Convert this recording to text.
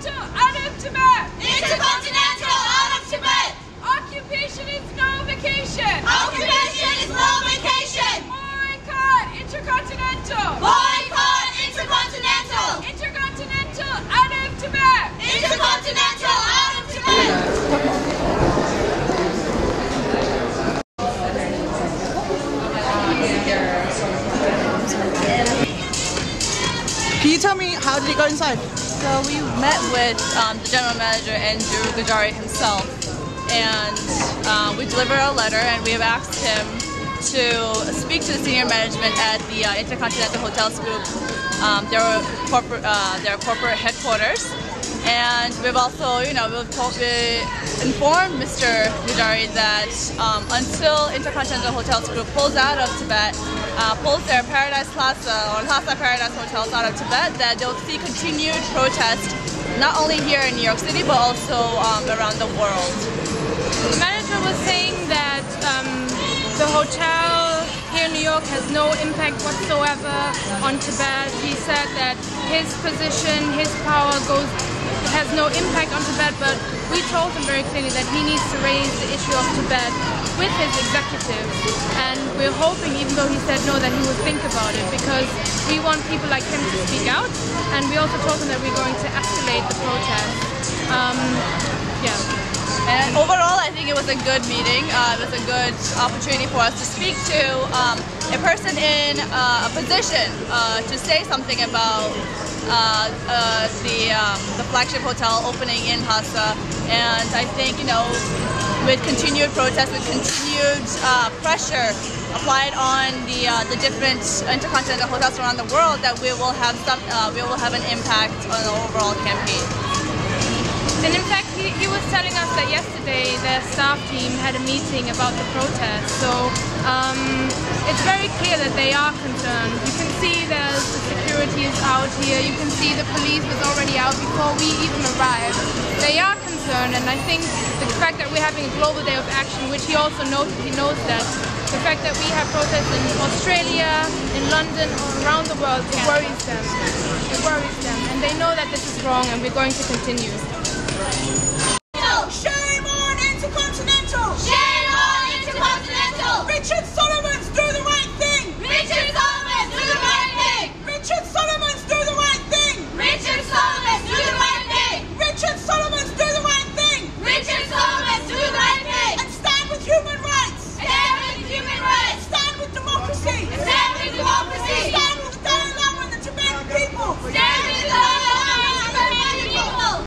Intercontinental out of Tibet! Intercontinental out of Tibet! Occupation is no vacation! Occupation is no vacation! Boycott Intercontinental! Boycott Intercontinental! Intercontinental out of Tibet! Intercontinental out of Tibet! Can you tell me, how did it go inside? So we met with the general manager and Guru Gujari himself, and we delivered a letter, and we have asked him to speak to the senior management at the Intercontinental Hotels Group, their corporate headquarters. And we've also, we've informed Mr. Gujari that until Intercontinental Hotels Group pulls out of Tibet, pulls their Paradise Lhasa or Lhasa Paradise hotels out of Tibet, that they'll see continued protest not only here in New York City but also around the world. The manager was saying that the hotel here in New York has no impact whatsoever on Tibet. He said that his position, his power has no impact on Tibet, but we told him very clearly that he needs to raise the issue of Tibet with his executives, and we're hoping, even though he said no, that he would think about it, because we want people like him to speak out, and we also told him that we're going to escalate the protest. And overall, I think it was a good meeting. It was a good opportunity for us to speak to a person in a position to say something about the flagship hotel opening in Lhasa. And I think, with continued protest, with continued pressure applied on the different intercontinental hotels around the world, that we will have an impact on the overall campaign. And in fact, he was telling us that yesterday their staff team had a meeting about the protest. So it's very clear that they are concerned. You can see that the security is out here. You can see the police was already out before we even arrived. They are concerned, and I think the fact that we're having a global day of action, which he also knows, he knows that the fact that we have protests in Australia, in London, or around the world, it worries them. It worries them, and they know that this is wrong, and we're going to continue.